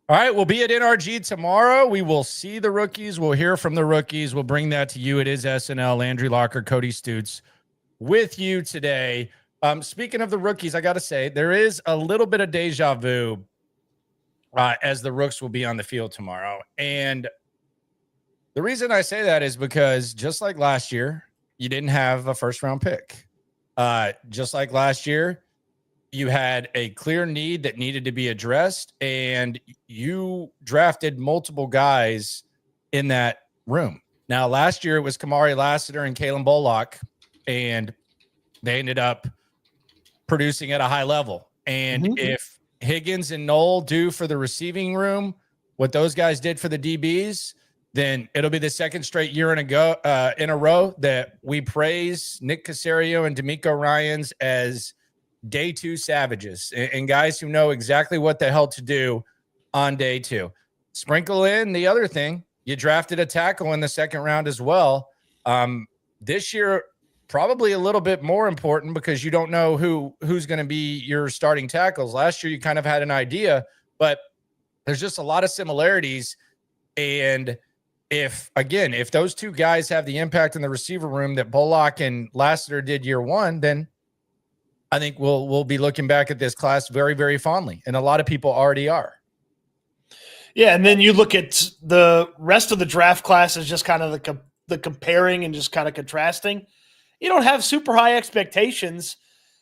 All right, we'll be at NRG tomorrow. We will see the rookies. We'll hear from the rookies. We'll bring that to you. It is SNL, Landry Locker, Cody Stoots with you today. Speaking of the rookies, I got to say, there is a little bit of deja vu as the rooks will be on the field tomorrow. And the reason I say that is because just like last year, you didn't have a first-round pick. Just like last year, you had a clear need that needed to be addressed, and you drafted multiple guys in that room. Now, last year it was Kamari Lassiter and Kalen Bullock, and they ended up producing at a high level. And if Higgins and Knoll do for the receiving room what those guys did for the DBs, then it'll be the second straight year in a row that we praise Nick Caserio and D'Amico Ryans as day two savages and guys who know exactly what the hell to do on day two. Sprinkle in the other thing. You drafted a tackle in the second round as well. This year, probably a little bit more important because you don't know who's going to be your starting tackles. Last year, you kind of had an idea, but there's just a lot of similarities. And if those two guys have the impact in the receiver room that Bullock and Lassiter did year one, then I think we'll be looking back at this class very, very fondly, and a lot of people already are. Yeah, and then you look at the rest of the draft class as just kind of the comparing and just kind of contrasting. You don't have super high expectations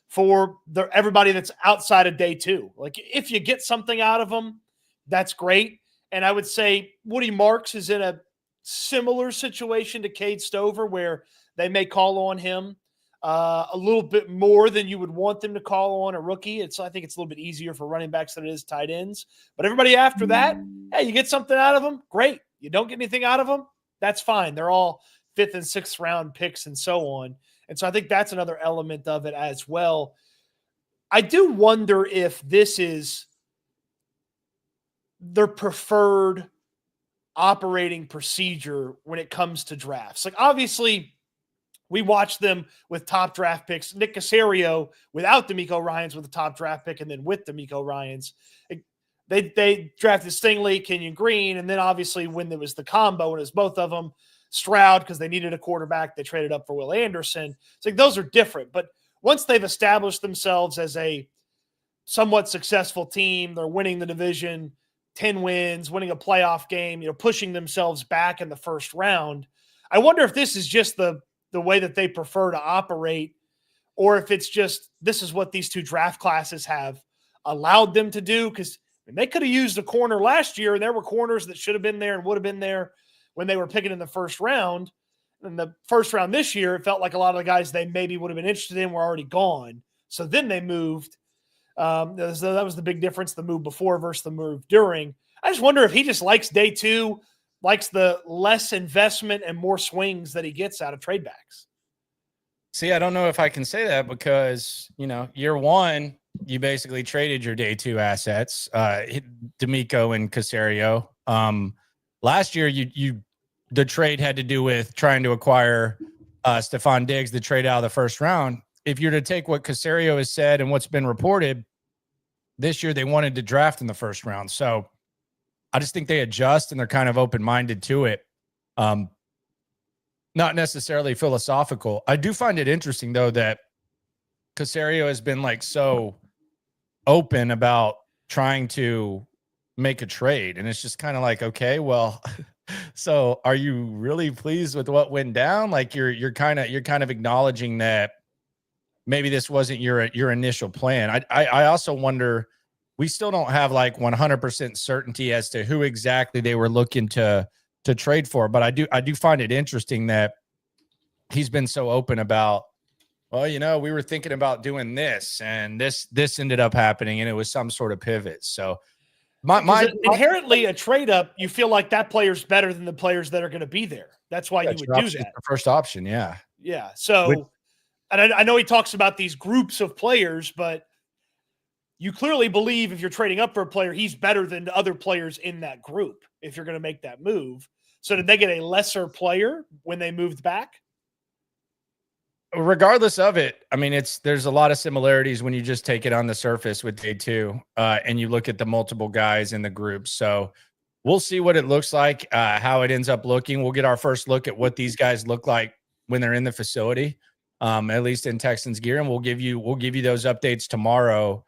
for everybody that's outside of day two. Like if you get something out of them, that's great. And I would say Woody Marks is in a similar situation to Cade Stover where they may call on him a little bit more than you would want them to call on a rookie. I think it's a little bit easier for running backs than it is tight ends. But everybody after that, hey, you get something out of them, great. You don't get anything out of them, that's fine. They're all 5th and 6th round picks and so on. And so I think that's another element of it as well. I do wonder if this is their preferred operating procedure when it comes to drafts. Like obviously, we watched them with top draft picks. Nick Caserio without D'Amico Ryans with the top draft pick, and then with D'Amico Ryans. They drafted Stingley, Kenyon Green, and then obviously when there was the combo, and it was both of them, Stroud, because they needed a quarterback, they traded up for Will Anderson. It's like those are different. But once they've established themselves as a somewhat successful team, they're winning the division, 10 wins, winning a playoff game, pushing themselves back in the first round. I wonder if this is just the way that they prefer to operate, or if it's just this is what these two draft classes have allowed them to do. Because they could have used a corner last year, and there were corners that should have been there and would have been there when they were picking in the first round. In the first round this year, it felt like a lot of the guys they maybe would have been interested in were already gone. So then they moved. That was the big difference, the move before versus the move during. I just wonder if he just likes day two, likes the less investment and more swings that he gets out of trade backs. See, I don't know if I can say that because, year one, you basically traded your day two assets, D'Amico and Caserio. Last year, the trade had to do with trying to acquire Stephon Diggs, the trade out of the first round. If you're to take what Caserio has said and what's been reported, this year they wanted to draft in the first round. So I just think they adjust and they're kind of open-minded to it. Not necessarily philosophical. I do find it interesting, though, that Caserio has been so open about trying to make a trade. And it's just kind of okay, well, so are you really pleased with what went down? You're kind of acknowledging that maybe this wasn't your initial plan. I also wonder, we still don't have 100% certainty as to who exactly they were looking to trade for. But I do find it interesting that he's been so open about, well, we were thinking about doing this and this ended up happening and it was some sort of pivot. So inherently a trade up, you feel like that player's better than the players that are going to be there. That's why you would do that. The first option. Yeah. Yeah. So, and I know he talks about these groups of players, but you clearly believe if you're trading up for a player, he's better than the other players in that group if you're going to make that move. So did they get a lesser player when they moved back? regardless of it, I mean, there's a lot of similarities when you just take it on the surface with day two, and you look at the multiple guys in the group. So we'll see what it looks like, how it ends up looking. We'll get our first look at what these guys look like when they're in the facility, at least in Texans gear, and we'll give you those updates tomorrow.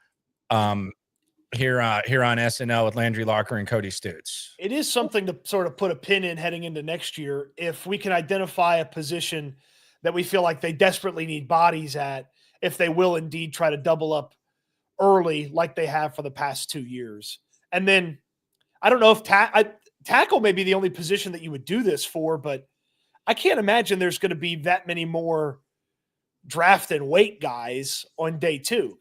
Here on SNL with Landry Locker and Cody Stoots. It is something to sort of put a pin in heading into next year. If we can identify a position that we feel like they desperately need bodies at, if they will indeed try to double up early like they have for the past 2 years. And then I don't know if tackle may be the only position that you would do this for, but I can't imagine there's going to be that many more draft and wait guys on day two.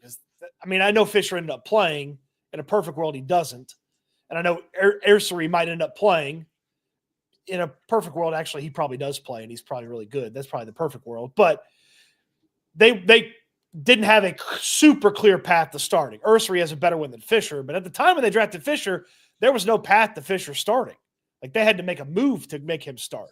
I mean, I know Fisher ended up playing. In a perfect world, he doesn't. And I know Ersery might end up playing. In a perfect world, actually, he probably does play, and he's probably really good. That's probably the perfect world. But they didn't have a super clear path to starting. Ersery has a better one than Fisher, but at the time when they drafted Fisher, there was no path to Fisher starting. Like, they had to make a move to make him start.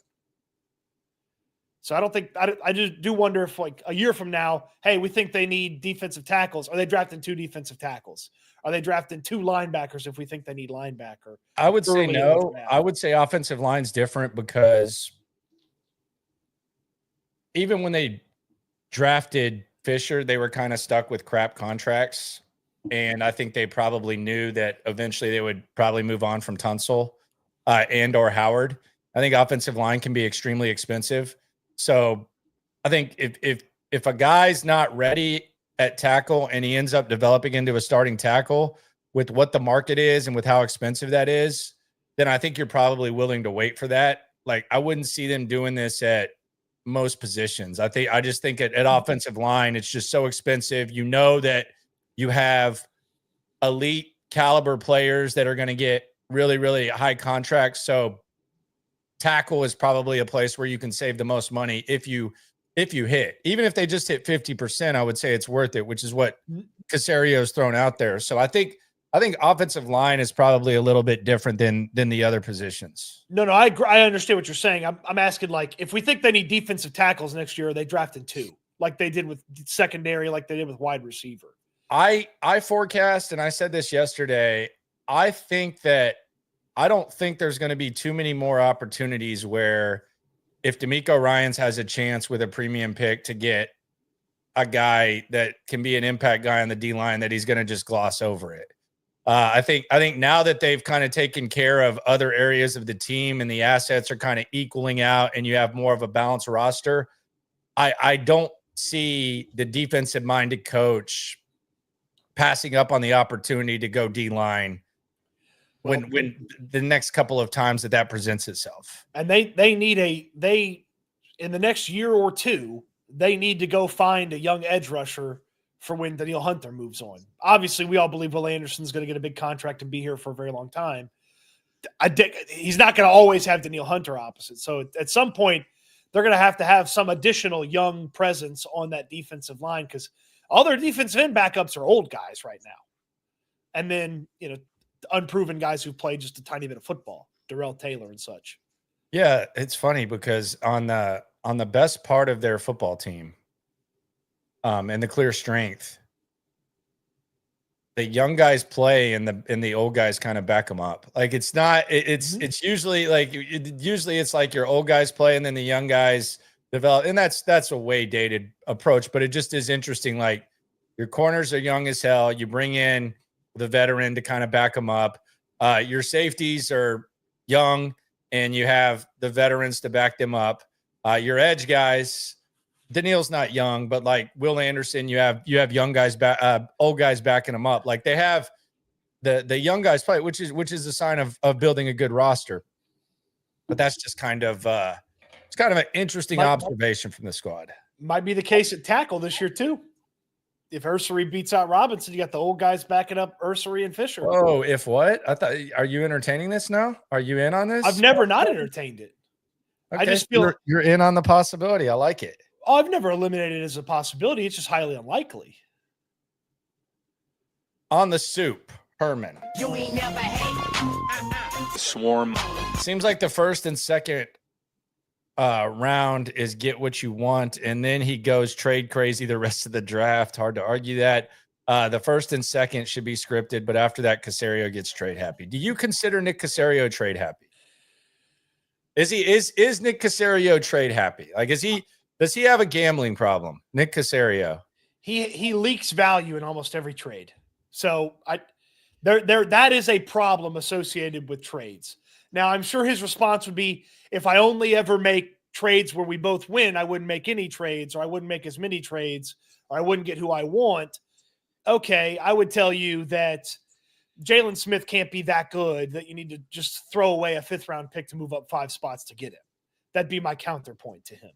So I just do wonder if, like, a year from now, hey, we think they need defensive tackles. Are they drafting 2 defensive tackles? Are they drafting 2 linebackers if we think they need linebacker? I would say no. I would say offensive line's different because even when they drafted Fisher, they were kind of stuck with crap contracts. And I think they probably knew that eventually they would probably move on from Tunsil and or Howard. I think offensive line can be extremely expensive. So I think if a guy's not ready at tackle and he ends up developing into a starting tackle with what the market is and with how expensive that is, then I think you're probably willing to wait for that. Like, I wouldn't see them doing this at most positions. I just think at offensive line, it's just so expensive. You know that you have elite caliber players that are going to get really, really high contracts. So tackle is probably a place where you can save the most money if you hit. Even if they just hit 50%, I would say it's worth it, which is what Caserio's thrown out there. So I think offensive line is probably a little bit different than the other positions. No, I understand what you're saying. I'm asking, like, if we think they need defensive tackles next year, are they drafting 2 like they did with secondary, like they did with wide receiver? I forecast, and I said this yesterday, I don't think there's going to be too many more opportunities where if DeMeco Ryans has a chance with a premium pick to get a guy that can be an impact guy on the D-line, that he's going to just gloss over it. I think now that they've kind of taken care of other areas of the team and the assets are kind of equaling out and you have more of a balanced roster, I don't see the defensive-minded coach passing up on the opportunity to go D-line when the next couple of times that presents itself. And they need in the next year or two, they need to go find a young edge rusher for when Danielle Hunter moves on. Obviously, we all believe Will Anderson's going to get a big contract and be here for a very long time. He's not going to always have Danielle Hunter opposite. So at some point, they're going to have some additional young presence on that defensive line, because all their defensive end backups are old guys right now. And then, unproven guys who played just a tiny bit of football, Darrell Taylor and such. Yeah, it's funny because on the best part of their football team, and the clear strength, the young guys play and the old guys kind of back them up. Like, it's not, it's usually like, it's like your old guys play and then the young guys develop. And that's a way dated approach, but it just is interesting. Like, your corners are young as hell. You bring in the veteran to kind of back them up. Your safeties are young and you have the veterans to back them up. Your edge guys, Daniel's not young, but like Will Anderson, you have young guys, old guys backing them up. Like, they have the young guys play, which is a sign of building a good roster. But that's just kind of it's kind of an interesting observation from the squad. Might be the case at tackle this year too. If Ersery beats out Robinson, you got the old guys backing up Ersery and Fisher. Oh, if what? I thought, are you entertaining this now? Are you in on this? I've never not entertained it. Okay. I just feel you're in on the possibility. I like it. Oh, I've never eliminated it as a possibility. It's just highly unlikely. On the soup, Herman. You ain't never hate. Swarm. Seems like the first and second round is get what you want, and then he goes trade crazy the rest of the draft. Hard to argue that. The first and second should be scripted, but after that, Caserio gets trade happy. Do you consider Nick Caserio trade happy? Is Nick Caserio trade happy? Like, does he have a gambling problem? Nick Caserio. He leaks value in almost every trade. So that is a problem associated with trades. Now, I'm sure his response would be, if I only ever make trades where we both win, I wouldn't make any trades, or I wouldn't make as many trades, or I wouldn't get who I want. Okay, I would tell you that Jalen Smith can't be that good that you need to just throw away a 5th-round pick to move up 5 spots to get him. That'd be my counterpoint to him.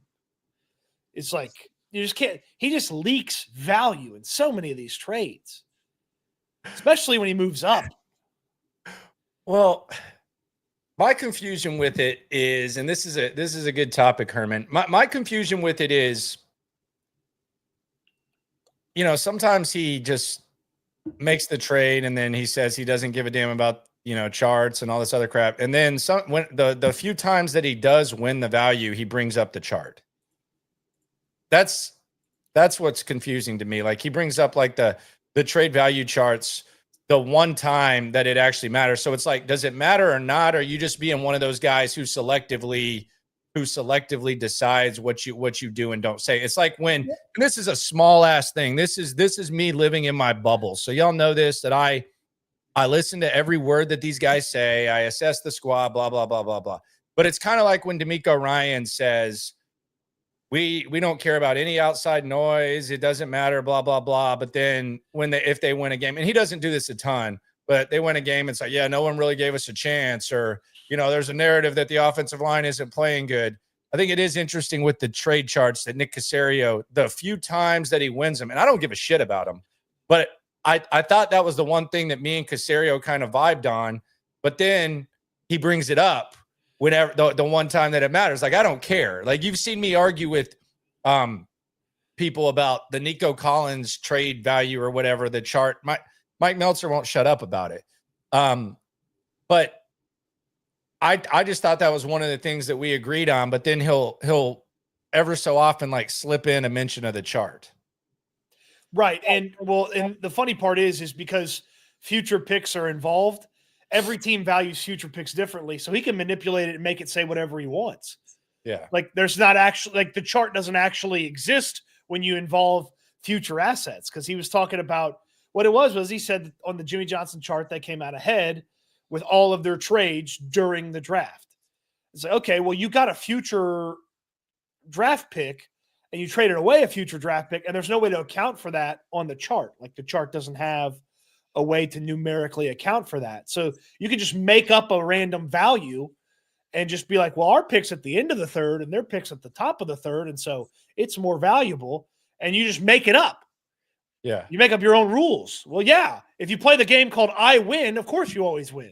It's like, you just can't. He just leaks value in so many of these trades, especially when he moves up. Well, my confusion with it is, and this is a good topic, Herman. My confusion with it is, sometimes he just makes the trade and then he says he doesn't give a damn about, charts and all this other crap. And then when the few times that he does win the value, he brings up the chart. That's what's confusing to me. Like, he brings up like the trade value charts the one time that it actually matters. So it's like, does it matter or not? Or are you just being one of those guys who selectively decides what you do and don't say? It's like when, and this is a small ass thing. This is me living in my bubble. So y'all know this, that I listen to every word that these guys say. I assess the squad, blah, blah, blah, blah, blah. But it's kind of like when DeMeco Ryans says, we don't care about any outside noise. It doesn't matter, blah, blah, blah. But then if they win a game, and he doesn't do this a ton, but they win a game, it's like, yeah, no one really gave us a chance. Or, there's a narrative that the offensive line isn't playing good. I think it is interesting with the trade charts that Nick Caserio, the few times that he wins them, and I don't give a shit about him, but I thought that was the one thing that me and Caserio kind of vibed on. But then he brings it up whenever the one time that it matters. Like, I don't care. Like, you've seen me argue with people about the Nico Collins trade value or whatever, the chart. Mike Meltzer won't shut up about it. But I just thought that was one of the things that we agreed on, but then he'll ever so often like slip in a mention of the chart. Right. And the funny part is because future picks are involved, every team values future picks differently. So he can manipulate it and make it say whatever he wants. Yeah. Like, there's not actually, like, the chart doesn't actually exist when you involve future assets. Cause he was talking about what it was he said on the Jimmy Johnson chart, they came out ahead with all of their trades during the draft. It's like, okay, well, you got a future draft pick and you traded away a future draft pick, and there's no way to account for that on the chart. Like, the chart doesn't have a way to numerically account for that. So you can just make up a random value and just be like, well, our pick's at the end of the third and their pick's at the top of the third, and so it's more valuable, and you just make it up. Yeah. You make up your own rules. Well, yeah. If you play the game called I Win, of course you always win.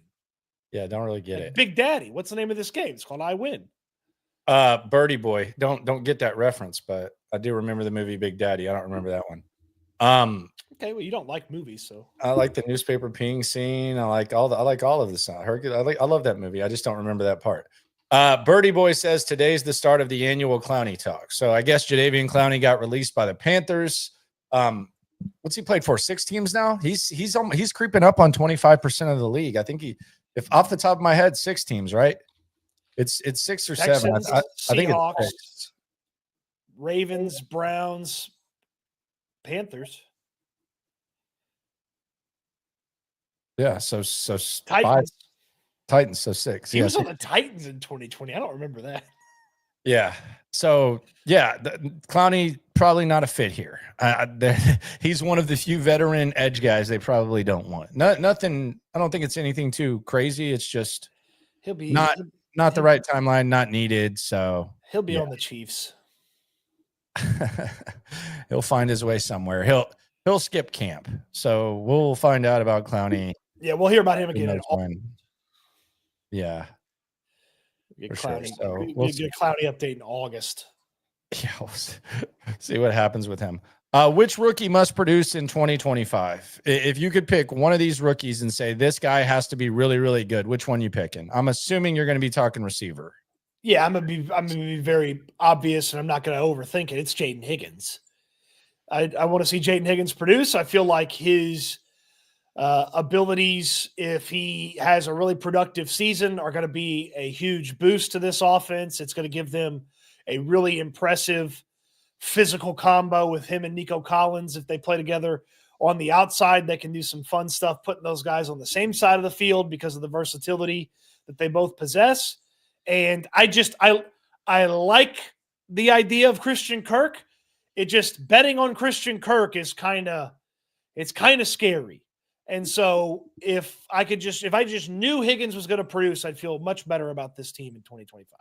Yeah, don't really get it. Big Daddy. What's the name of this game? It's called I Win. Birdie Boy. Don't get that reference, but I do remember the movie Big Daddy. I don't remember that one. Okay, well, you don't like movies, so I like the newspaper peeing scene. I like all of the stuff. I love that movie. I just don't remember that part. Birdie Boy says today's the start of the annual Clowney talk. So I guess Jadeveon Clowney got released by the Panthers. What's he played for? 6 teams now. He's creeping up on 25% of the league. I think if off the top of my head, 6 teams, right? It's 6 or Texans, 7. I think Seahawks, it's 6. Ravens, Browns, Panthers. Yeah, so Titans. 5 Titans, so 6. He was on the Titans in 2020. I don't remember that. Yeah. So yeah, Clowney probably not a fit here. He's one of the few veteran edge guys they probably don't want. Nothing. I don't think it's anything too crazy. It's just He'll be not the right timeline, not needed. So he'll be on the Chiefs. He'll find his way somewhere. He'll skip camp. So we'll find out about Clowney. Yeah, we'll hear about him again. Yeah. Get Sure. So we'll get a Clowney update in August. Yeah, we'll see what happens with him. Which rookie must produce in 2025? If you could pick one of these rookies and say this guy has to be really, really good, which one you picking? I'm assuming you're going to be talking receiver. Yeah, I'm gonna be very obvious, and I'm not gonna overthink it. It's Jaden Higgins. I want to see Jaden Higgins produce. I feel like his abilities, if he has a really productive season, are going to be a huge boost to this offense. It's going to give them a really impressive physical combo with him and Nico Collins. If they play together on the outside, they can do some fun stuff, putting those guys on the same side of the field because of the versatility that they both possess. And I like the idea of Christian Kirk. It just betting on Christian Kirk is kind of scary. And so if I just knew Higgins was going to produce, I'd feel much better about this team in 2025.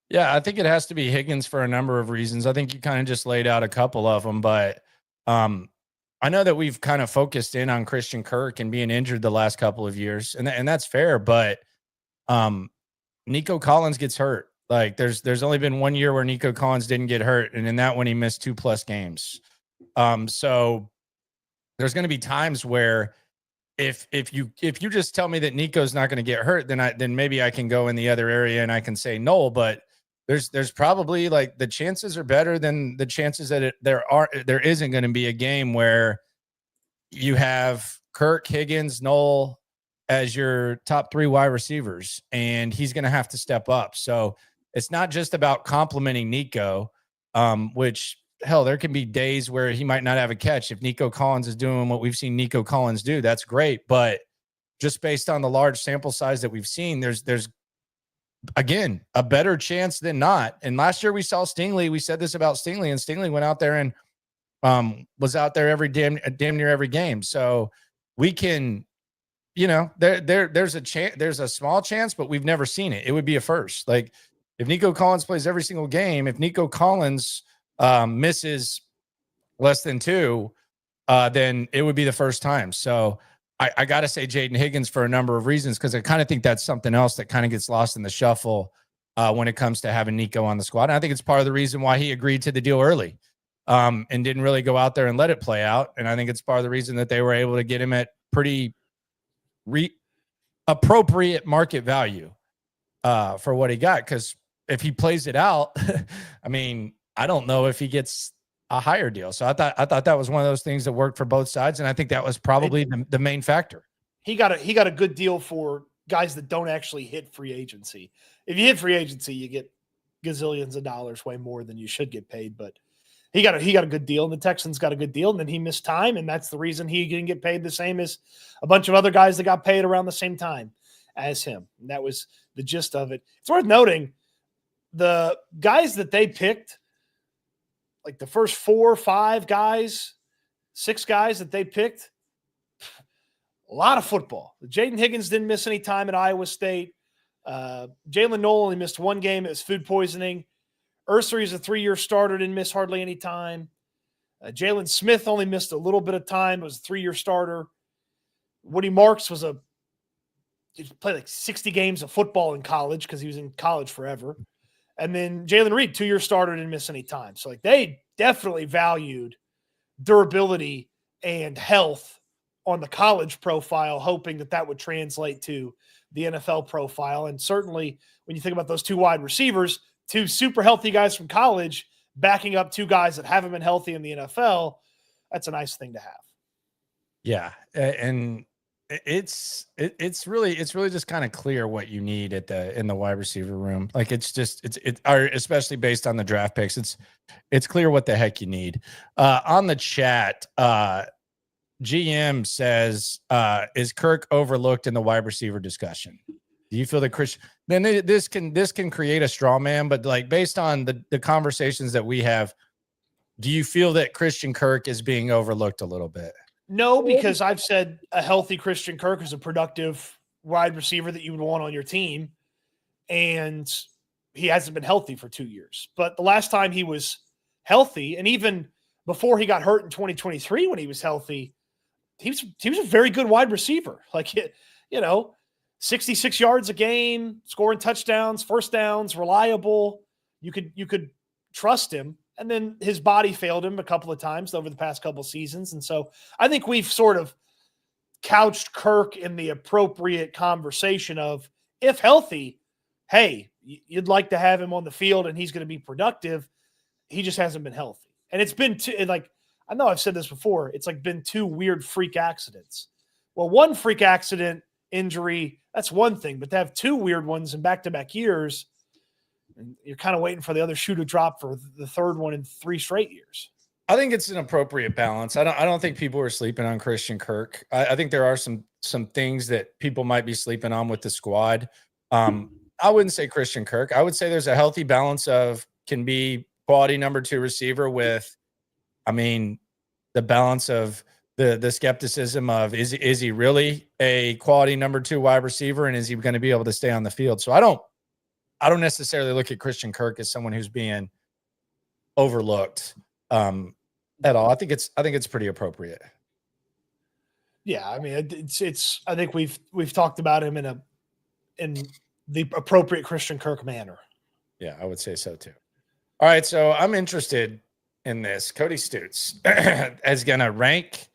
Yeah, I think it has to be Higgins for a number of reasons. I think you kind of just laid out a couple of them, but I know that we've kind of focused in on Christian Kirk and being injured the last couple of years, and that's fair. But Nico Collins gets hurt. Like there's only been 1 year where Nico Collins didn't get hurt, and in that one he missed 2+ games. So there's going to be times where if you just tell me that Nico's not going to get hurt, then maybe I can go in the other area and I can say no. But there's probably, like, the chances are better than the chances that there isn't going to be a game where you have Kirk, Higgins, Noel as your top 3 wide receivers, and he's going to have to step up. So it's not just about complimenting Nico, which, hell, there can be days where he might not have a catch. If Nico Collins is doing what we've seen Nico Collins do, that's great. But just based on the large sample size that we've seen, there's again a better chance than not. And last year we saw Stingley. We said this about Stingley, and Stingley went out there and was out there every damn near every game. So we can, there's a chance, there's a small chance, but we've never seen it. It would be a first. Like, if Nico Collins plays every single game, if Nico Collins misses less than 2, then it would be the first time. So I got to say Jaden Higgins for a number of reasons, because I kind of think that's something else that kind of gets lost in the shuffle when it comes to having Nico on the squad. And I think it's part of the reason why he agreed to the deal early and didn't really go out there and let it play out. And I think it's part of the reason that they were able to get him at pretty appropriate market value for what he got. Because if he plays it out, I mean, I don't know if he gets a higher deal. So I thought that was one of those things that worked for both sides, and I think that was probably the main factor. He got a good deal for guys that don't actually hit free agency. If you hit free agency, you get gazillions of dollars, way more than you should get paid. But he got a good deal, and the Texans got a good deal, and then he missed time, and that's the reason he didn't get paid the same as a bunch of other guys that got paid around the same time as him. And that was the gist of it. It's worth noting the guys that they picked, like the first 4, 5 guys, 6 guys that they picked, a lot of football. Jaden Higgins didn't miss any time at Iowa State. Jalen Noel only missed 1 game. It was food poisoning. Ursery is a 3-year starter, didn't miss hardly any time. Jalen Smith only missed a little bit of time. It was a 3-year starter. Woody Marks he played like 60 games of football in college because he was in college forever. And then Jalen Reed, 2-year starter, didn't miss any time. So, like, they definitely valued durability and health on the college profile, hoping that would translate to the NFL profile. And certainly when you think about those 2 wide receivers, 2 super healthy guys from college backing up 2 guys that haven't been healthy in the NFL, that's a nice thing to have. Yeah. And it's really just kind of clear what you need in the wide receiver room. Like, especially based on the draft picks, it's clear what the heck you need. On the chat, GM says, is Kirk overlooked in the wide receiver discussion? Do you feel that Christian, then this can create a straw man, but, like, based on the conversations that we have, do you feel that Christian Kirk is being overlooked a little bit? No, because I've said a healthy Christian Kirk is a productive wide receiver that you would want on your team, and he hasn't been healthy for 2 years. But the last time he was healthy, and even before he got hurt in 2023 when he was healthy, he was a very good wide receiver. Like, 66 yards a game, scoring touchdowns, first downs, reliable. You could trust him. And then his body failed him a couple of times over the past couple of seasons. And so I think we've sort of couched Kirk in the appropriate conversation of, if healthy, hey, You'd like to have him on the field and he's going to be productive. He just hasn't been healthy. And it's been I know I've said this before. It's like been 2 weird freak accidents. Well, one freak accident injury, that's one thing, but to have 2 weird ones in back-to-back years, and you're kind of waiting for the other shoe to drop for the third one in 3 straight years. I think it's an appropriate balance. I don't think people are sleeping on Christian Kirk. I think there are some things that people might be sleeping on with the squad. I wouldn't say Christian Kirk. I would say there's a healthy balance of can be quality number 2 receiver with, the balance of the skepticism of is he really a quality number 2 wide receiver, and is he going to be able to stay on the field? So I don't necessarily look at Christian Kirk as someone who's being overlooked at all. I think it's pretty appropriate. Yeah, I think we've talked about him in the appropriate Christian Kirk manner. Yeah, I would say so too. All right, so I'm interested in this. Cody Stoots is going to rank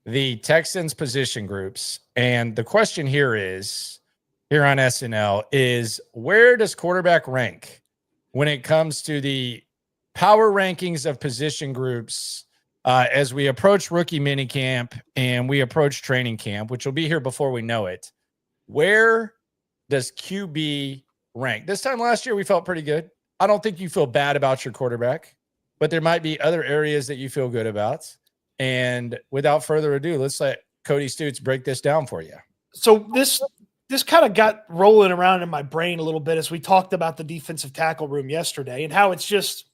the Texans position groups, and the question here on SNL is, where does quarterback rank when it comes to the power rankings of position groups as we approach rookie minicamp and we approach training camp, which will be here before we know it? Where does QB rank? This time last year, we felt pretty good. I don't think you feel bad about your quarterback, but there might be other areas that you feel good about. And without further ado, let's let Cody Stoots break this down for you. So this kind of got rolling around in my brain a little bit as we talked about the defensive tackle room yesterday and how it's just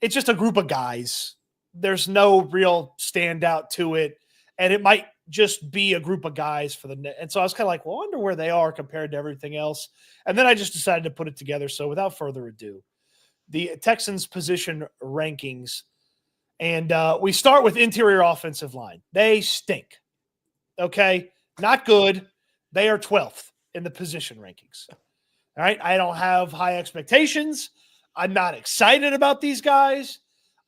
a group of guys. There's no real standout to it. And it might just be a group of guys for the net. And so I was kind of like, well, I wonder where they are compared to everything else. And then I just decided to put it together. So without further ado, the Texans position rankings. And we start with interior offensive line. They stink. Okay. Not good. They are 12th in the position rankings. All right. I don't have high expectations. I'm not excited about these guys.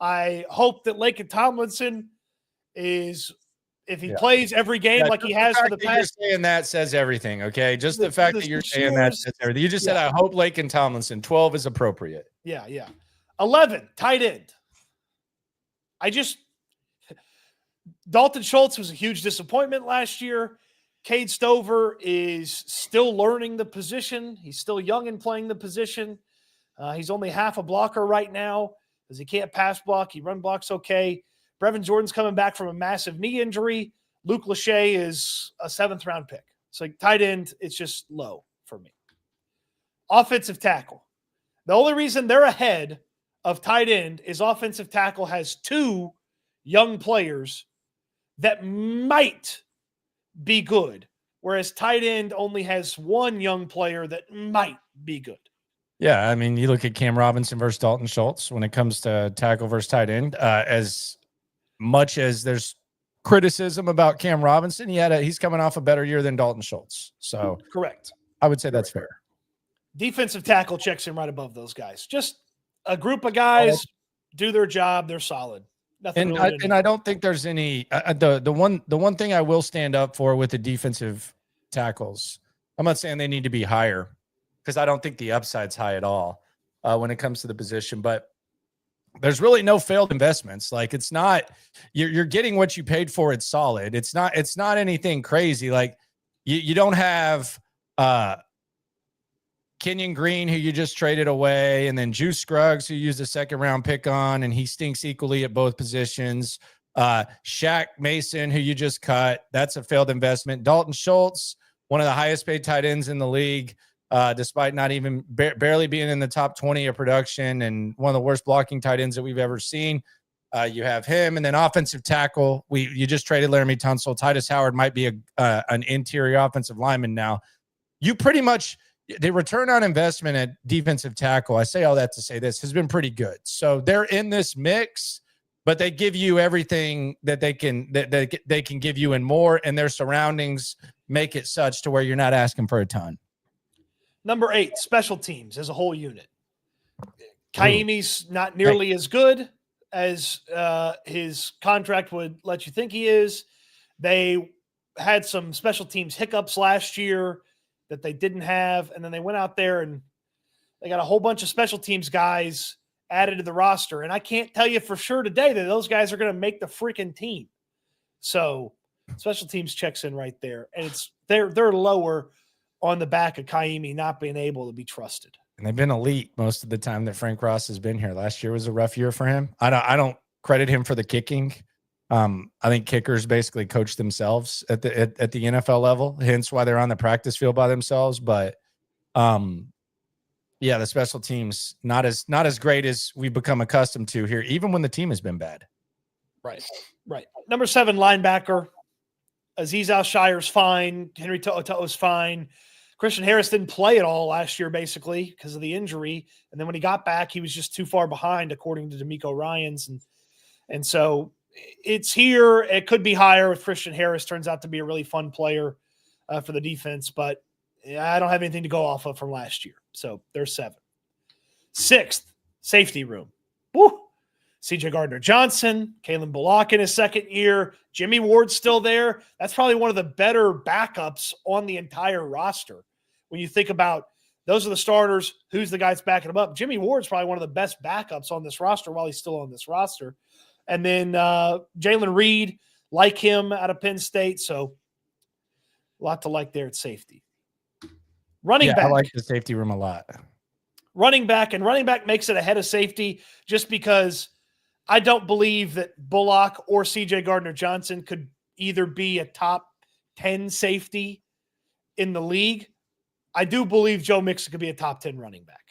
I hope that Laken Tomlinson is, if he plays every game like he has for the past. You're saying that says everything, okay? Just the fact that you're saying that says everything. You just said, I hope Laken Tomlinson. 12 is appropriate. Yeah. 11, tight end. Dalton Schultz was a huge disappointment last year. Cade Stover is still learning the position. He's still young in playing the position. He's only half a blocker right now because he can't pass block. He run blocks okay. Brevin Jordan's coming back from a massive knee injury. Luke Lachey is a 7th-round pick. So tight end, it's just low for me. Offensive tackle. The only reason they're ahead of tight end is offensive tackle has 2 young players that might be good, whereas tight end only has 1 young player that might be good. Yeah, you look at Cam Robinson versus Dalton Schultz when it comes to tackle versus tight end. As much as there's criticism about Cam Robinson, he's coming off a better year than Dalton Schultz. So correct. I would say that's fair. Defensive tackle checks in right above those guys. Just a group of guys do their job. They're solid. And I don't think there's any the one thing I will stand up for with the defensive tackles. I'm not saying they need to be higher because I don't think the upside's high at all when it comes to the position, but there's really no failed investments. Like it's not you're getting what you paid for. It's solid. It's not anything crazy. Like you don't have Kenyon Green, who you just traded away, and then Juice Scruggs, who used a 2nd-round pick on, and he stinks equally at both positions. Shaq Mason, who you just cut, that's a failed investment. Dalton Schultz, one of the highest paid tight ends in the league, despite not even barely being in the top 20 of production, and one of the worst blocking tight ends that we've ever seen. You have him, and then offensive tackle. You just traded Laramie Tunsil. Titus Howard might be an interior offensive lineman now. You pretty much. The return on investment at defensive tackle, I say all that to say this, has been pretty good. So they're in this mix, but they give you everything that they can give you and more, and their surroundings make it such to where you're not asking for a ton. Number 8, special teams as a whole unit. Kaimi's not nearly as good as his contract would let you think he is. They had some special teams hiccups last year that they didn't have, and then they went out there and They got a whole bunch of special teams guys added to the roster, and I can't tell you for sure today that those guys are going to make the freaking team. So special teams checks in right there, and they're lower on the back of Kaimi not being able to be trusted. And they've been elite most of the time that Frank Ross has been here. Last year was a rough year for him. I don't credit him for the kicking. I think kickers basically coach themselves at the NFL level, hence why they're on the practice field by themselves. But yeah, the special teams not as great as we've become accustomed to here, even when the team has been bad. Right. Number 7 linebacker, Azeez Al-Shire's fine. Henry To'o's fine. Christian Harris didn't play at all last year, basically, because of the injury. And then when he got back, he was just too far behind, according to D'Amico Ryans. And so it's here. It could be higher with Christian Harris. Turns out to be a really fun player for the defense. But I don't have anything to go off of from last year. So there's 7. 6th, safety room. Woo! CJ Gardner-Johnson, Kalen Bullock in his second year, Jimmy Ward's still there. That's probably one of the better backups on the entire roster. When you think about those are the starters, who's the guys backing them up? Jimmy Ward's probably one of the best backups on this roster while he's still on this roster. And then Jalen Reed, like him out of Penn State. So a lot to like there at safety. Running back. I like the safety room a lot. Running back makes it ahead of safety just because I don't believe that Bullock or CJ Gardner-Johnson could either be a top 10 safety in the league. I do believe Joe Mixon could be a top 10 running back.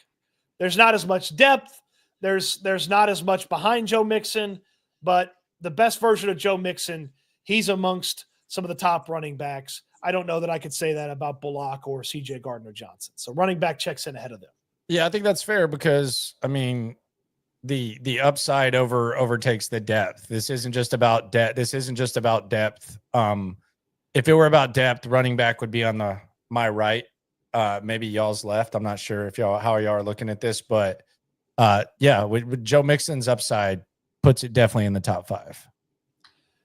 There's not as much depth. There's not as much behind Joe Mixon, but the best version of Joe Mixon, he's amongst some of the top running backs. I don't know that I could say that about Bullock or CJ Gardner-Johnson. So running back checks in ahead of them. Yeah, I think that's fair because, I mean, the upside overtakes the depth. This isn't just about depth. If it were about depth, running back would be on my right, maybe y'all's left. I'm not sure if how y'all are looking at this, but yeah, with Joe Mixon's upside puts it definitely in the top 5.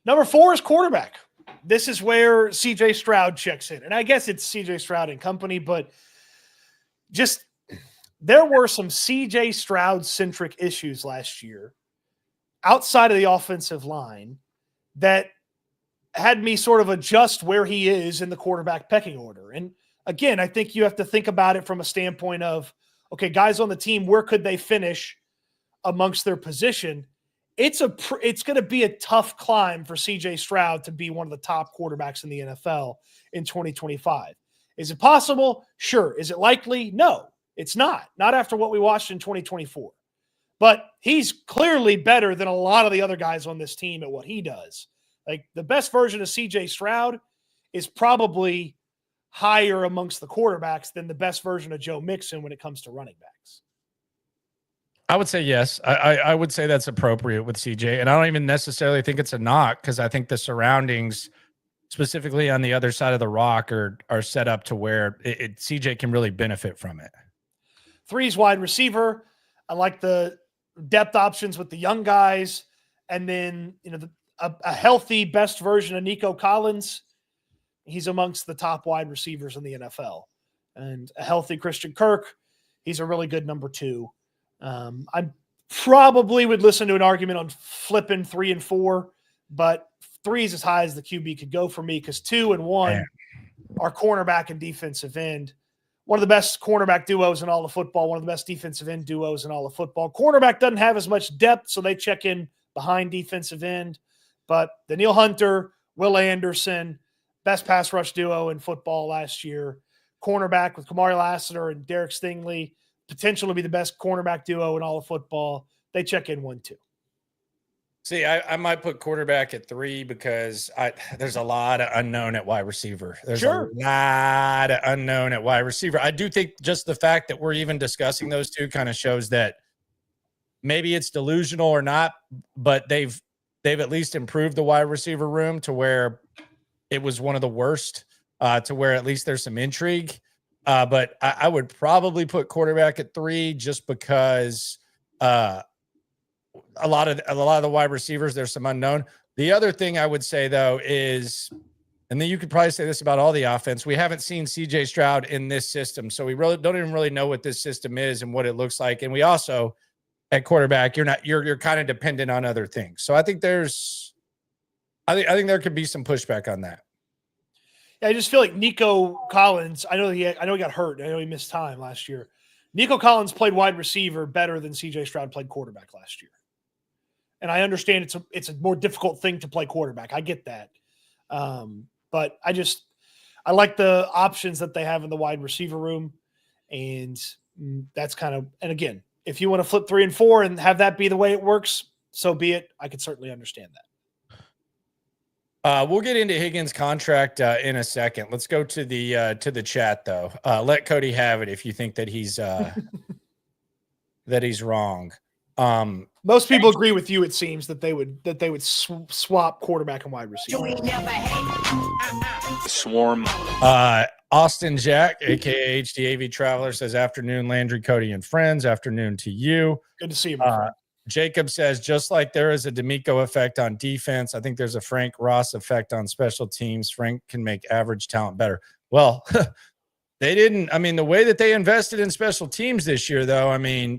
Number 4 is quarterback. This is where CJ Stroud checks in. And I guess it's CJ Stroud and company, but just there were some CJ Stroud-centric issues last year outside of the offensive line that had me sort of adjust where he is in the quarterback pecking order. And again, I think you have to think about it from a standpoint of, okay, guys on the team, where could they finish amongst their position? It's going to be a tough climb for CJ Stroud to be one of the top quarterbacks in the NFL in 2025. Is it possible? Sure. Is it likely? No. It's not after what we watched in 2024, but he's clearly better than a lot of the other guys on this team at what he does. Like the best version of CJ Stroud is probably higher amongst the quarterbacks than the best version of Joe Mixon when it comes to running backs. I would say yes. I would say that's appropriate with CJ. And I don't even necessarily think it's a knock because I think the surroundings, specifically on the other side of the rock, are set up to where CJ can really benefit from it. 3's wide receiver. I like the depth options with the young guys. And then, a healthy best version of Nico Collins. He's amongst the top wide receivers in the NFL. And a healthy Christian Kirk. He's a really good number 2. I probably would listen to an argument on flipping 3 and 4, but 3 is as high as the QB could go for me because 2 and 1 are cornerback and defensive end. One of the best cornerback duos in all of football, one of the best defensive end duos in all of football. Cornerback doesn't have as much depth, so they check in behind defensive end. But Daniil Hunter, Will Anderson, best pass rush duo in football last year. Cornerback with Kamari Lassiter and Derek Stingley, potential to be the best cornerback duo in all of football. They check in 1-2. See, I might put quarterback at 3 because there's a lot of unknown at wide receiver. There's a lot of unknown at wide receiver. I do think just the fact that we're even discussing those two kind of shows that maybe it's delusional or not, but they've at least improved the wide receiver room to where it was one of the worst, to where at least there's some intrigue. But I would probably put quarterback at 3 just because a lot of the wide receivers, there's some unknown. The other thing I would say though is and then you could probably say this about all the offense. We haven't seen CJ Stroud in this system, so we really don't even really know what this system is and what it looks like. And we also, at quarterback, you're kind of dependent on other things. So I think there could be some pushback on that. Yeah, I just feel like Nico Collins. I know he got hurt. I know he missed time last year. Nico Collins played wide receiver better than CJ Stroud played quarterback last year. And I understand it's a more difficult thing to play quarterback. I get that. But I like the options that they have in the wide receiver room. And that's and again, if you want to flip 3 and 4 and have that be the way it works, so be it. I could certainly understand that. We'll get into Higgins' contract in a second. Let's go to the chat though. Let Cody have it if you think that he's that he's wrong. Most people agree with you. It seems that they would swap quarterback and wide receiver. Swarm. Austin Jack, aka HDAV Traveler, says afternoon, Landry, Cody, and friends. Afternoon to you. Good to see you, my friend. Jacob says, just like there is a D'Amico effect on defense, I think there's a Frank Ross effect on special teams. Frank can make average talent better. Well, they didn't. I mean, the way that they invested in special teams this year, though, I mean,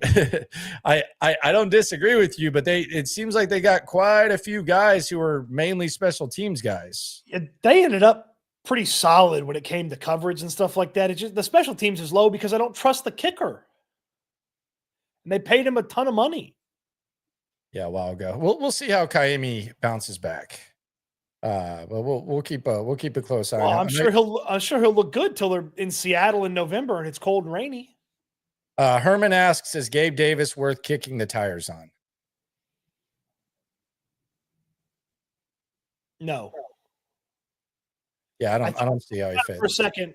I don't disagree with you, but it seems like they got quite a few guys who are mainly special teams guys. They ended up pretty solid when it came to coverage and stuff like that. It's just the special teams is low because I don't trust the kicker. And they paid him a ton of money. Yeah, a while ago. We'll see how Kaimi bounces back. But we'll keep a close eye. Well, I'm sure he'll look good till they're in Seattle in November and it's cold and rainy. Herman asks, is Gabe Davis worth kicking the tires on? No. Yeah, I don't see how he fits. For a second,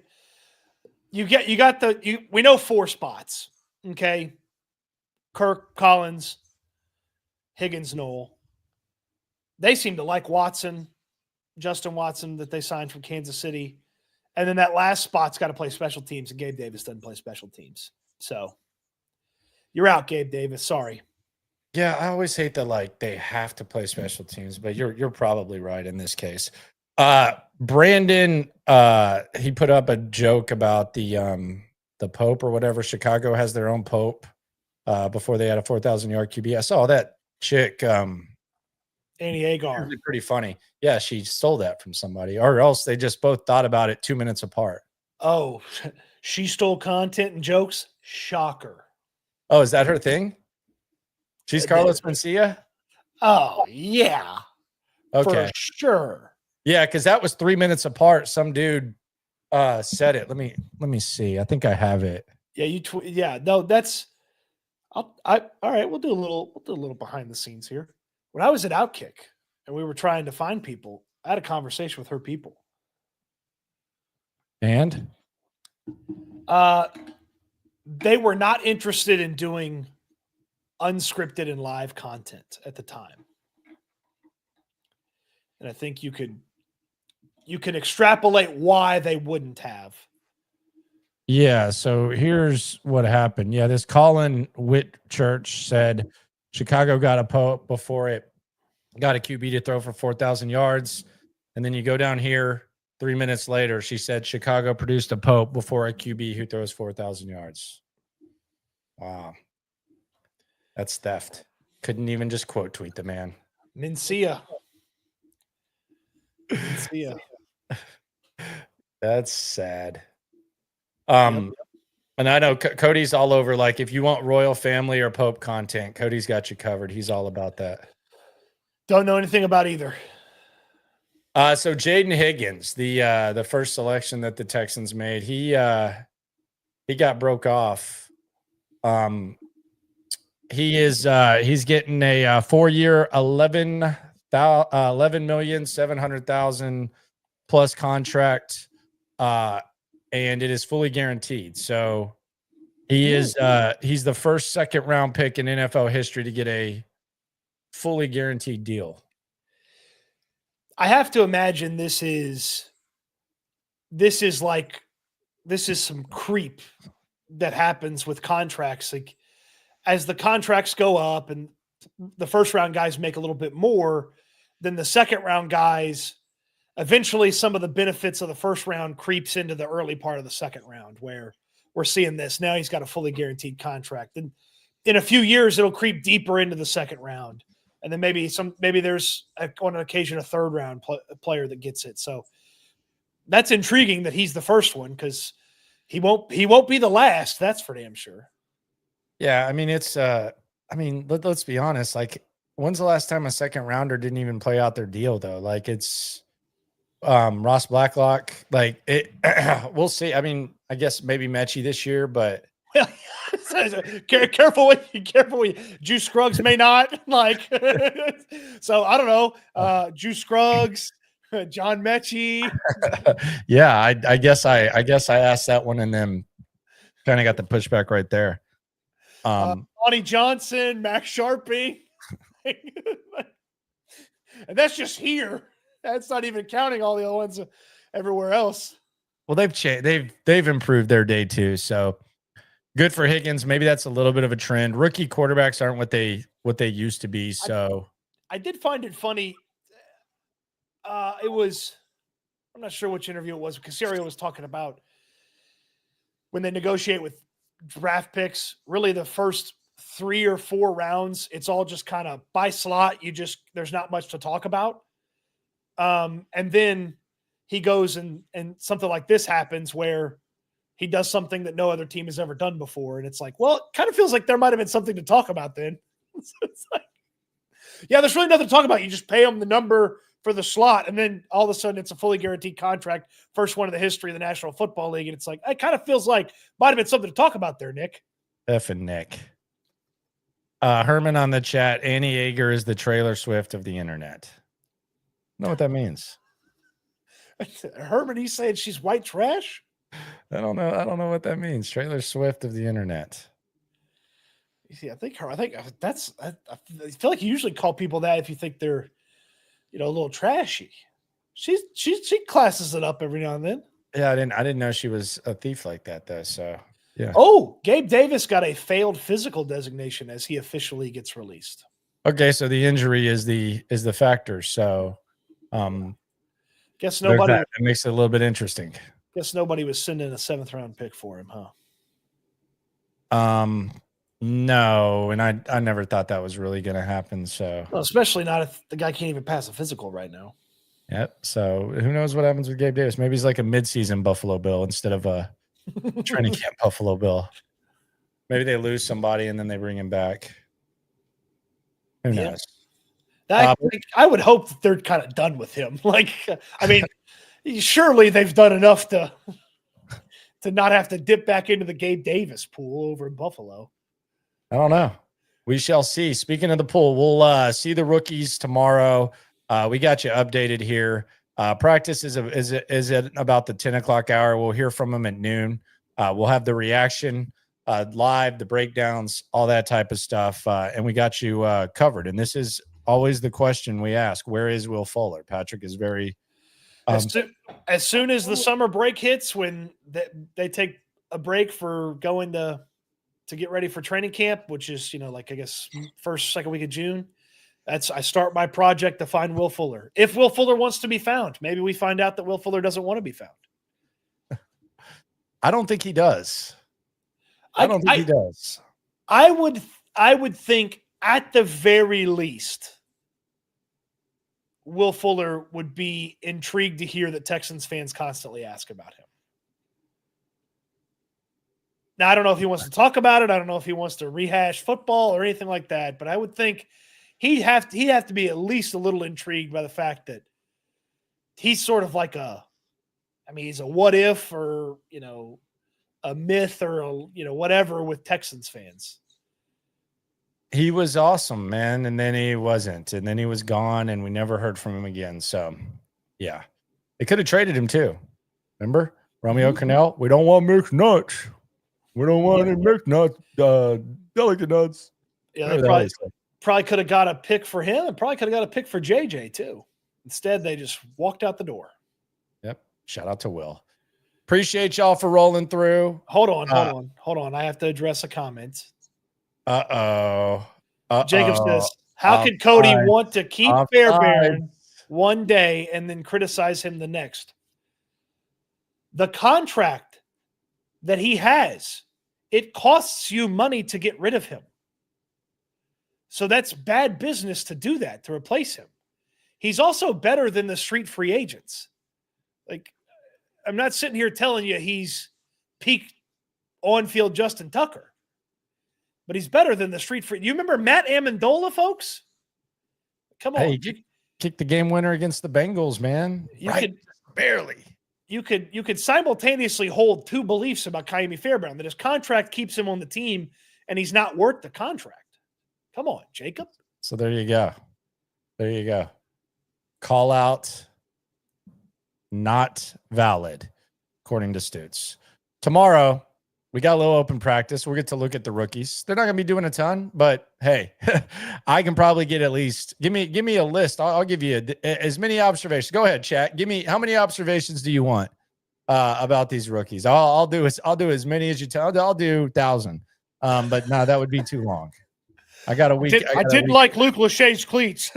we know 4 spots. Okay. Kirk, Collins, Higgins, Noel. They seem to like Watson, Justin Watson, that they signed from Kansas City. And then that last spot's got to play special teams, and Gabe Davis doesn't play special teams. So you're out, Gabe Davis. Sorry. Yeah, I always hate that they have to play special teams, but you're probably right in this case. Brandon, he put up a joke about the Pope or whatever. Chicago has their own Pope before they had a 4,000-yard QB. I saw that chick. Annie Agar. Pretty funny. Yeah, she stole that from somebody, or else they just both thought about it 2 minutes apart. Oh, she stole content and jokes? Shocker. Oh, is that her thing? She's Carlos Mencia? Oh, yeah. Okay. For sure. Yeah, because that was 3 minutes apart. Some dude said it. Let me see. I think I have it. Yeah, no, that's all right. We'll do a little behind the scenes here. When I was at Outkick and we were trying to find people, I had a conversation with her people. And they were not interested in doing unscripted and live content at the time. And I think you can extrapolate why they wouldn't have. Yeah, so here's what happened. Yeah, this Colin Whitchurch said Chicago got a Pope before it got a QB to throw for 4,000 yards. And then you go down here 3 minutes later, she said Chicago produced a Pope before a QB who throws 4,000 yards. Wow. That's theft. Couldn't even just quote tweet the man. Mencia. That's sad. And I know Cody's all over. If you want royal family or Pope content, Cody's got you covered. He's all about that. Don't know anything about either. So Jaden Higgins, the first selection that the Texans made, he got broke off. He's getting a 4-year, $11,700,000 plus contract. And it is fully guaranteed. So he's the first second-round pick in NFL history to get a fully guaranteed deal. I have to imagine this is some creep that happens with contracts. As the contracts go up and the first round guys make a little bit more, then the second round guys eventually some of the benefits of the first round creeps into the early part of the second round where we're seeing this. Now he's got a fully guaranteed contract. And in a few years, it'll creep deeper into the second round. And then maybe there's on an occasion a third round player that gets it. So that's intriguing that he's the first one because he won't be the last. That's for damn sure. Yeah. I mean, let's be honest. Like, when's the last time a second rounder didn't even play out their deal though? Like it's Ross Blacklock. Like it, we'll see. I mean, I guess maybe Mechie this year, but careful. Juice Scruggs may not like. So I don't know. Juice Scruggs, John Mechie. Yeah, I guess I asked that one and then kind of got the pushback right there. Lonnie Johnson, Max Sharpie. And that's just here. That's not even counting all the other ones everywhere else. Well, they've improved their day too. So good for Higgins. Maybe that's a little bit of a trend. Rookie quarterbacks aren't what they used to be. So I did find it funny. I'm not sure which interview it was. Caserio was talking about when they negotiate with draft picks, really the first 3 or 4 rounds, it's all just kind of by slot. There's not much to talk about. And then he goes and something like this happens where he does something that no other team has ever done before. And it's like, well, it kind of feels like there might've been something to talk about then. It's like, yeah, there's really nothing to talk about. You just pay them the number for the slot. And then all of a sudden it's a fully guaranteed contract. First one in the history of the National Football League. And it's like, it kind of feels like might've been something to talk about there, Nick. Effing Nick. Herman on the chat. Annie Yeager is the Taylor Swift of the internet. Know what that means? Herman, he's saying she's white trash. I don't know what that means. Taylor Swift of the internet. See, I feel like you usually call people that if you think they're, a little trashy. She classes it up every now and then. Yeah, I didn't know she was a thief like that though. So yeah. Oh, Gabe Davis got a failed physical designation as he officially gets released. Okay, so the injury is the factor. So guess nobody it makes it a little bit interesting. Guess nobody was sending a 7th round pick for him, huh? No, and I never thought that was really going to happen. So especially not if the guy can't even pass a physical right now. Yep. So who knows what happens with Gabe Davis? Maybe he's like a midseason Buffalo Bill instead of a training camp Buffalo Bill. Maybe they lose somebody and then they bring him back. Who knows? I would hope that they're kind of done with him. Like, I mean, surely they've done enough to not have to dip back into the Gabe Davis pool over in Buffalo. I don't know. We shall see. Speaking of the pool, we'll see the rookies tomorrow. We got you updated here. Practice is at about the 10 o'clock hour. We'll hear from them at noon. We'll have the reaction live, the breakdowns, all that type of stuff. And we got you covered. And this is always the question we ask. Where is Will Fuller? Patrick is very as soon as the summer break hits, when they take a break for going to get ready for training camp, which is, like, I guess, second week of June. I start my project to find Will Fuller. If Will Fuller wants to be found, maybe we find out that Will Fuller doesn't want to be found. I don't think he does. I don't think he does. I would think at the very least, Will Fuller would be intrigued to hear that Texans fans constantly ask about him. Now, I don't know if he wants to talk about it. I don't know if he wants to rehash football or anything like that, but I would think he'd have to be at least a little intrigued by the fact that he's sort of like he's a what if or, a myth or whatever with Texans fans. He was awesome, man. And then he wasn't, and then he was gone and we never heard from him again. So yeah, they could have traded him too. Remember Romeo Cornell? We don't want mixed nuts. We don't want any mixed nuts, delicate nuts. Yeah, they probably could have got a pick for him and probably could have got a pick for JJ too. Instead, they just walked out the door. Yep. Shout out to Will. Appreciate y'all for rolling through. Hold on. I have to address a comment. Uh-oh. Jacob says, how could Cody want to keep Fairbairn one day and then criticize him the next. The contract that he has, it costs you money to get rid of him. So that's bad business to do that, to replace him. He's also better than the street free agents. Like, I'm not sitting here telling you he's peak on-field Justin Tucker, but he's better than the street free. You remember Matt Amendola, folks? Come on. Hey, you kicked the game winner against the Bengals, man. You right? could barely. You could simultaneously hold two beliefs about Kyrie Fairbairn, that his contract keeps him on the team and he's not worth the contract. Come on, Jacob. So there you go. There you go. Call out not valid, according to Stoots. Tomorrow, we got a little open practice. We'll get to look at the rookies. They're not going to be doing a ton, but hey, I can probably get at least give me a list. I'll give you as many observations. Go ahead, chat. Give me how many observations do you want about these rookies? I'll do as many as you tell. I'll do 1,000. But no, that would be too long. I got a week. I didn't like Luke Lachey's cleats.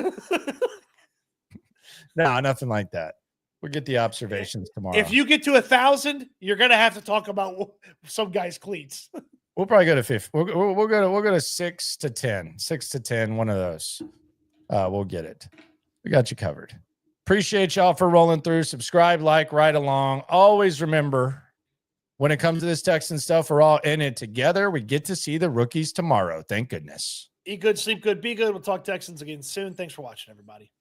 No, nothing like that. We'll get the observations tomorrow. If you get to 1,000, you're going to have to talk about some guy's cleats. We'll probably go to 50. We'll go to 6 to 10. 6 to 10, one of those. We'll get it. We got you covered. Appreciate y'all for rolling through. Subscribe, like, right along. Always remember, when it comes to this Texan stuff, we're all in it together. We get to see the rookies tomorrow. Thank goodness. Eat good, sleep good, be good. We'll talk Texans again soon. Thanks for watching, everybody.